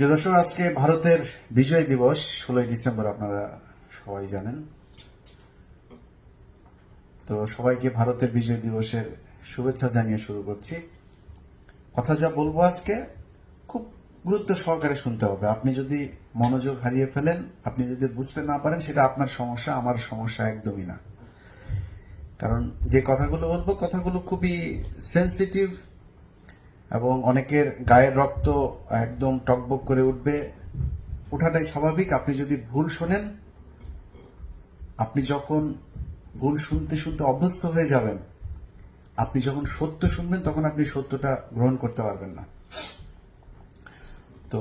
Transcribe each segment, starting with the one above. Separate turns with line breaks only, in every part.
প্রিয় দর্শক, আজকে ভারতের বিজয় দিবস 16ই ডিসেম্বর। আপনারা সবাই জানেন। তো সবাইকে ভারতের বিজয় দিবসের শুভেচ্ছা জানিয়ে শুরু করছি। কথা যা বলবো আজকে খুব গুরুত্ব সহকারে শুনতে হবে। আপনি যদি মনোযোগ হারিয়ে ফেলেন, আপনি যদি বুঝতে না পারেন, সেটা আপনার সমস্যা, আমার সমস্যা একদমই না। কারণ যে কথাগুলো বলবো, কথাগুলো খুবই সেন্সিটিভ এবং অনেকের গায়ের রক্ত একদম টকবক করে উঠবে। ওঠাটাই স্বাভাবিক। আপনি যদি ভুল শোনেন, আপনি যখন ভুল শুনতে শুনতে অভ্যস্ত হয়ে যাবেন, আপনি যখন সত্য শুনবেন, তখন আপনি সত্যটা গ্রহণ করতে পারবেন না। তো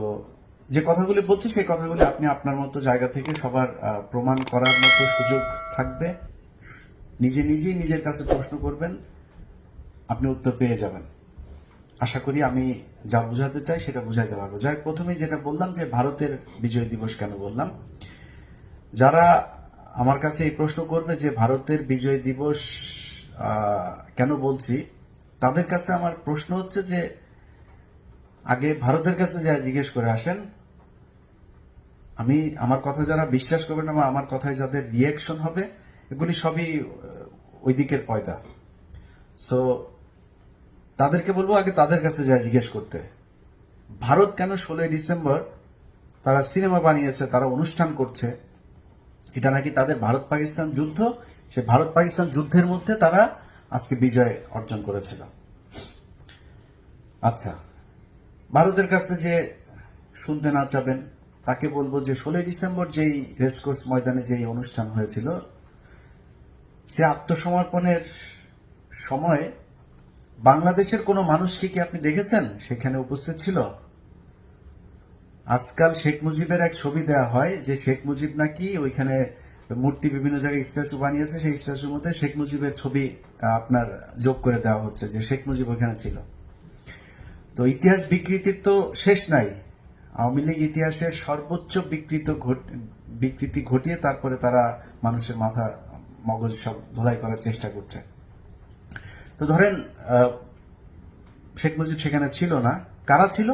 যে কথাগুলি বলছি, সেই কথাগুলি আপনি আপনার মতো জায়গা থেকে সবার প্রমাণ করার মতো সুযোগ থাকবে। নিজেই নিজের কাছে প্রশ্ন করবেন, আপনি উত্তর পেয়ে যাবেন। আশা করি আমি যা বুঝাতে চাই সেটা বুঝাইতে পারবো। যাই প্রথমেই যেটা বললাম, যে ভারতের বিজয় দিবস কেন বললাম, যারা আমার কাছে এই প্রশ্ন করবে যে ভারতের বিজয় দিবস কেন বলছি, তাদের কাছে আমার প্রশ্ন হচ্ছে যে আগে ভারতের কাছে যা জিজ্ঞেস করে আসেন। আমার কথা যারা বিশ্বাস করবে না বা আমার কথায় যাদের রিয়াকশন হবে, এগুলি সবই ওই দিকের পয়দা। সো তাদেরকে বলবো আগে তাদের কাছে যা জিজ্ঞেস করতে। ভারত কেন 16ই ডিসেম্বর তারা সিনেমা বানিয়েছে, তারা অনুষ্ঠান করছে, এটা নাকি তাদের ভারত পাকিস্তান যুদ্ধ, সে ভারত পাকিস্তান যুদ্ধের মধ্যে তারা আজকে বিজয় অর্জন করেছিল। আচ্ছা, ভারতের কাছে যে শুনতে না চাবেন, তাকে বলবো যে 16ই ডিসেম্বর যেই রেসকোর্স ময়দানে যেই অনুষ্ঠান হয়েছিল, সে আত্মসমর্পণের সময় বাংলাদেশের কোনো মানুষকে কি আপনি দেখেছেন সেখানে উপস্থিত ছিল? আজকাল শেখ মুজিবের এক ছবি দেয়া হয় যে শেখ মুজিব নাকি ওইখানে মূর্তি বিভিন্ন জায়গায় স্ট্যাচু বানিয়েছে, সেই স্ট্যাচুর মধ্যে শেখ মুজিবের ছবি আপনার যোগ করে দেওয়া হচ্ছে যে শেখ মুজিব ওইখানে ছিল। তো ইতিহাস বিকৃতির তো শেষ নাই। আওয়ামী লীগ ইতিহাসের সর্বোচ্চ বিকৃতি ঘটিয়ে তারপরে তারা মানুষের মাথা মগজ সব ধোলাই করার চেষ্টা করছে। তো ধরেন শেখ মুজিব সেখানে ছিল না, কারা ছিল?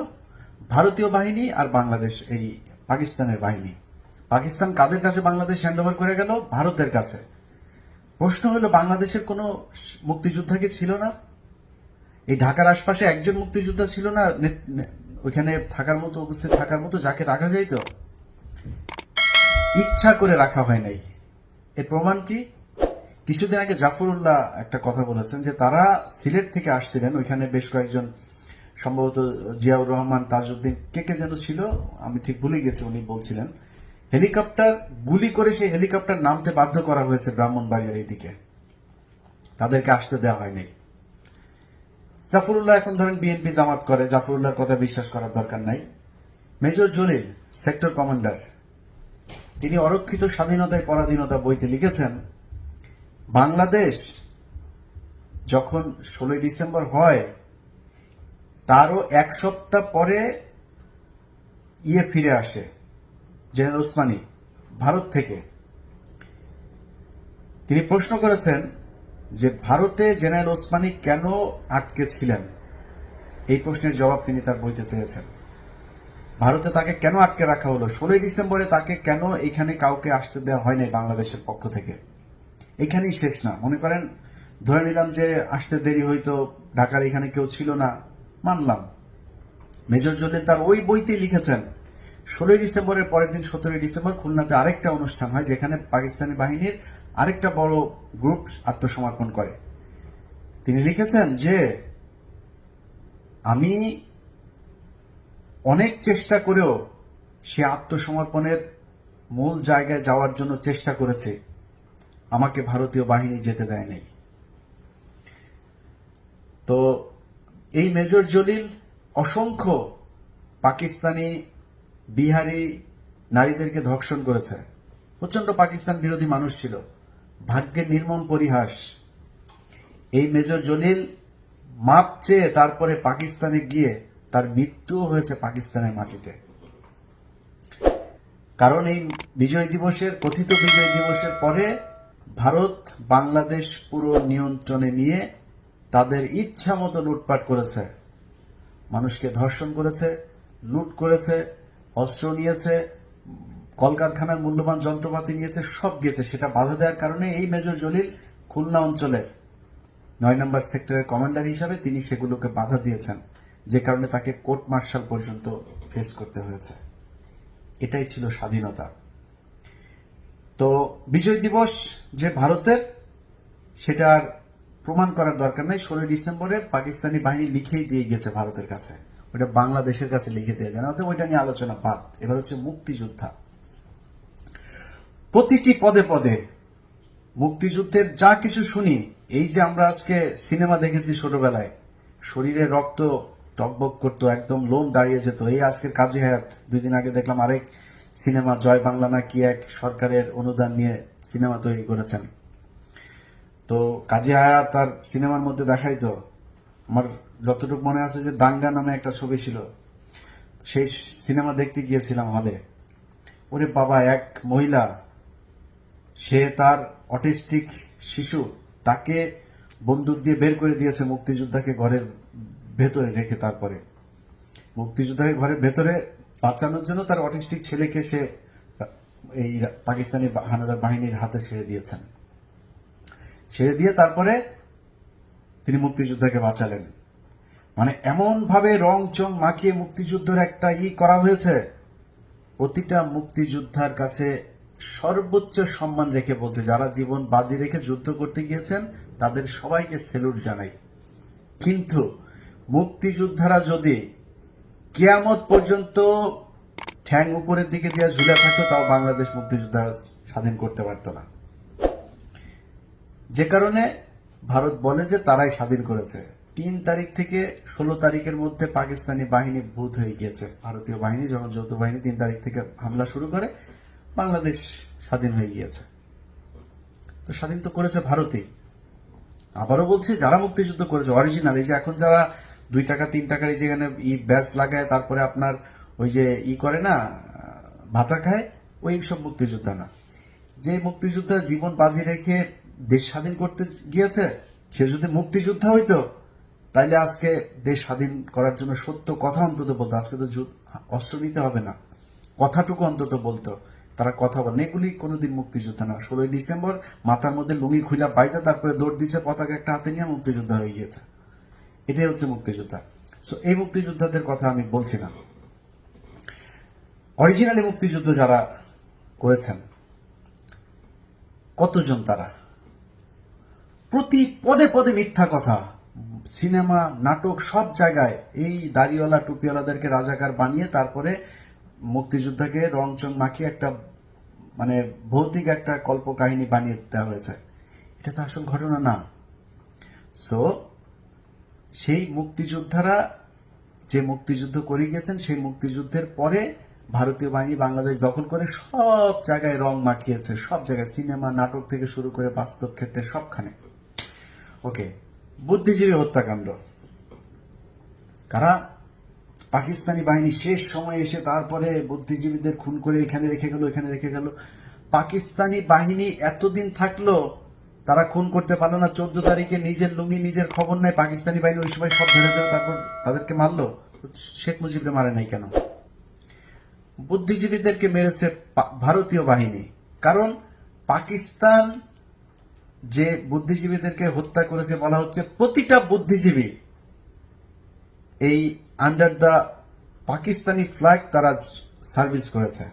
ভারতীয় বাহিনী আর বাংলাদেশ, এই পাকিস্তানের বাহিনী। পাকিস্তান কাদের কাছে বাংলাদেশ হ্যান্ড ওভার করে গেল? ভারতের কাছে। প্রশ্ন হলো, বাংলাদেশের কোনো মুক্তিযোদ্ধা কি ছিল না? এই ঢাকার আশপাশে একজন মুক্তিযোদ্ধা ছিল না ওইখানে থাকার মতো, উপস্থিত থাকার মতো, যাকে রাখা যাইত? ইচ্ছা করে রাখা হয় নাই। এর প্রমাণ কি? কিছুদিন আগে জাফরুল্লাহ একটা কথা বলেছেন যে তারা সিলেট থেকে আসছিলেন, ওইখানে বেশ কয়েকজন, সম্ভবত জিয়াউর রহমান, তাজউদ্দিন, কে যেন ছিল, আমি ঠিক ভুলে গেছি, উনি বলছিলেন হেলিকপ্টার গুলি করে সেই হেলিকপ্টার নামতে বাধ্য করা হয়েছে ব্রাহ্মণবাড়িয়ার এইদিকে, তাদেরকে আসতে দেওয়া হয়নি। জাফরুল্লাহ এখন ধরেন বিএনপি জামাত করে, জাফরুল্লাহর কথা বিশ্বাস করার দরকার নাই। মেজর জলিল, সেক্টর কমান্ডার, তিনি অরক্ষিত স্বাধীনতায় পরাধীনতা বইতে লিখেছেন, বাংলাদেশ যখন 16ই ডিসেম্বর হয়, তারও এক সপ্তাহ পরে ফিরে আসে জেনারেল ওসমানী ভারত থেকে। তিনি প্রশ্ন করেছেন যে ভারতে জেনারেল ওসমানী কেন আটকে ছিলেন, এই প্রশ্নের জবাব তিনি তার বইতে চেয়েছেন। ভারতে তাকে কেন আটকে রাখা হলো? 16ই ডিসেম্বরে তাকে কেন এখানে কাউকে আসতে দেওয়া হয়নি বাংলাদেশের পক্ষ থেকে? এখানেই শেষ না। মনে করেন ধরে নিলাম যে আসতে দেরি হইতো, ঢাকার এখানে কেউ ছিল না, মানলাম। মেজর জলিল তার ওই বইতে লিখেছেন 16ই ডিসেম্বরের পরের দিন 17ই ডিসেম্বর খুলনাতে আরেকটা অনুষ্ঠান হয়, যেখানে পাকিস্তানি বাহিনীর আরেকটা বড় গ্রুপ আত্মসমর্পণ করে। তিনি লিখেছেন যে আমি অনেক চেষ্টা করেও সে আত্মসমর্পণের মূল জায়গায় যাওয়ার জন্য চেষ্টা করেছে, আমাকে ভারতীয় বাহিনী যেতে দেয় নাই। তো এই মেজর জলিল অসংখ্য পাকিস্তানি বিহারি নারীদেরকে ধর্ষণ করেছে। প্রচন্ড পাকিস্তান বিরোধী মানুষ ছিল। ভাগ্যের নির্মম পরিহাস, এই মেজর জলিল মাপ চেয়ে তারপরে পাকিস্তানে গিয়ে তার মৃত্যুও হয়েছে পাকিস্তানের মাটিতে। কারণ এই বিজয় দিবসের, কথিত বিজয় দিবসের পরে ভারত বাংলাদেশ পুরো নিয়ন্ত্রণে নিয়ে তাদের ইচ্ছা মতো লুটপাট করেছে, মানুষকে ধর্ষণ করেছে, লুট করেছে, অস্ত্র নিয়েছে, কলকারখানার মূল্যবান যন্ত্রপাতি নিয়েছে, সব গেছে। সেটা বাধা দেওয়ার কারণে এই মেজর জলিল খুলনা অঞ্চলে 9 নম্বর সেক্টরের কমান্ডার হিসাবে তিনি সেগুলোকে বাধা দিয়েছেন, যে কারণে তাকে কোর্ট মার্শাল পর্যন্ত ফেস করতে হয়েছে। এটাই ছিল স্বাধীনতা। তো বিজয় দিবস যে ভারতের, সেটা আর প্রমাণ করার দরকার নাই। 16 ডিসেম্বরে পাকিস্তানি বাহিনী লিখেই দিয়ে গেছে ভারতের কাছে, ওইটা বাংলাদেশের কাছে লিখে দিয়ে যায় না, ওইটা নিয়ে আলোচনা বাদ। এবার হচ্ছে মুক্তিযোদ্ধা। প্রতিটি পদে পদে মুক্তিযুদ্ধের যা কিছু শুনি, এই যে আমরা আজকে সিনেমা দেখেছি ছোটবেলায়, শরীরে রক্ত টকবক করতো, একদম লোম দাঁড়িয়ে যেত। এই আজকের কাজী হায়াত, 2 দিন আগে দেখলাম আরেক সিনেমা, জয় বাংলা না কি এক সরকারের অনুদান নিয়ে সিনেমা তৈরি করেছেন। তো কাজী হায়াত তার সিনেমার মধ্যে দেখাইতো, আমার যতটুকু মনে আছে যে দাঙ্গা নামে একটা ছবি ছিল, সেই সিনেমা দেখতে গিয়েছিলাম হলে। ওরে বাবা, এক মহিলা, সে তার অটিস্টিক শিশু, তাকে বন্দুক দিয়ে বের করে দিয়েছে মুক্তিযোদ্ধাকে ঘরের ভেতরে রেখে। তারপরে মুক্তিযোদ্ধাকে ঘরের ভেতরে বাঁচানোর জন্য তার অটিস্টিক ছেলেকে সে এই পাকিস্তানি হানাদার বাহিনীর হাতে ছেড়ে দিয়েছেন। ছেড়ে দিয়ে তারপরে তিনি মুক্তিযোদ্ধাকে বাঁচালেন। মানে এমন ভাবে রং চং মাখিয়ে মুক্তিযুদ্ধের একটা করা হয়েছে, প্রতিটা মুক্তিযোদ্ধার কাছে সর্বোচ্চ সম্মান রেখে বলছে, যারা জীবন বাজি রেখে যুদ্ধ করতে গিয়েছেন তাদের সবাইকে স্যালুট জানাই। কিন্তু মুক্তিযোদ্ধারা যদি কিয়ামত পর্যন্ত ঠ্যাং উপরের দিকে দিয়ে ঝুলে থাকতো, তাও বাংলাদেশ মুক্তিযোদ্ধা স্বাধীন করতে পারত না। যে কারণে ভারত বলে যে তারাই স্বাধীন করেছে। 3 তারিখ থেকে 16 তারিখের মধ্যে পাকিস্তানি বাহিনী ভূত হয়ে গিয়েছে। ভারতীয় বাহিনী যখন যৌথ বাহিনী 3 তারিখ থেকে হামলা শুরু করে, বাংলাদেশ স্বাধীন হয়ে গিয়েছে। তো স্বাধীন তো করেছে ভারতেই। আবারও বলছি, যারা মুক্তিযুদ্ধ করেছে অরিজিনাল, এই যে এখন যারা 2 টাকা 3 টাকার এই যেখানে ব্যাস লাগায়, তারপরে আপনার ওই যে করে না, ভাতা খায়, ওই সব মুক্তিযোদ্ধা না। যে মুক্তিযোদ্ধা জীবন বাজি রেখে দেশ স্বাধীন করতে গিয়েছে, সে যদি মুক্তিযোদ্ধা হইতো, তাইলে আজকে দেশ স্বাধীন করার জন্য সত্য কথা অন্তত বলতো। আজকে তো অস্ত্র নিতে হবে না, কথাটুকু অন্তত বলতো। তারা কথা বলেন, এগুলি কোনোদিন মুক্তিযোদ্ধা না। 16 ডিসেম্বর মাথার মধ্যে লুঙ্গি খুইলা বাইতে, তারপরে দৌড় দিছে, পতাকা একটা হাতে নিয়ে মুক্তিযোদ্ধা হয়ে গিয়েছে। এটাই হচ্ছে মুক্তিযোদ্ধা। সো এই মুক্তিযোদ্ধাদের কথা আমি বলছি না। অরিজিনালি মুক্তিযুদ্ধ যারা করেছেন, কতজন তারা? প্রতি পদে পদে মিথ্যা কথা, সিনেমা নাটক সব জায়গায় এই দাড়িওয়ালা টুপিওয়ালাদেরকে রাজাকার বানিয়ে তারপরে মুক্তিযোদ্ধাকে রং চং মাখিয়ে একটা মানে ভৌতিক একটা কল্প কাহিনী বানিয়ে দেওয়া হয়েছে। এটা তো আসল ঘটনা না। সো সেই মুক্তিযোদ্ধারা যে মুক্তিযুদ্ধ করে গিয়েছেন, সেই মুক্তিযুদ্ধের পরে ভারতীয় বাহিনী বাংলাদেশ দখল করে সব জায়গায় রং মাখিয়েছে, সব জায়গায় সিনেমা নাটক থেকে শুরু করে বাস্তব ক্ষেত্রে সবখানে। ওকে, বুদ্ধিজীবী হত্যাকাণ্ড, কারা? পাকিস্তানি বাহিনী শেষ সময় এসে তারপরে বুদ্ধিজীবীদের খুন করে এখানে রেখে গেল, এখানে রেখে গেল। পাকিস্তানি বাহিনী এতদিন থাকলো, তারা খুন করতে পারলো না। 14 তারিখে নিজের লুঙ্গি নিজের খবর নেয়, পাকিস্তানি বাহিনী ওই সময় সব ধরে দেয়, তারপর তাদেরকে মারলো। শেখ মুজিবরে মারে নাই কেন? বুদ্ধিজীবীদেরকে মেরেছে ভারতীয় বাহিনী। কারণ পাকিস্তান যে বুদ্ধিজীবীদেরকে হত্যা করেছে, বলা হচ্ছে প্রতিটা বুদ্ধিজীবী এই আন্ডার দ্য পাকিস্তানি ফ্ল্যাগ তারা সার্ভিস করেছে।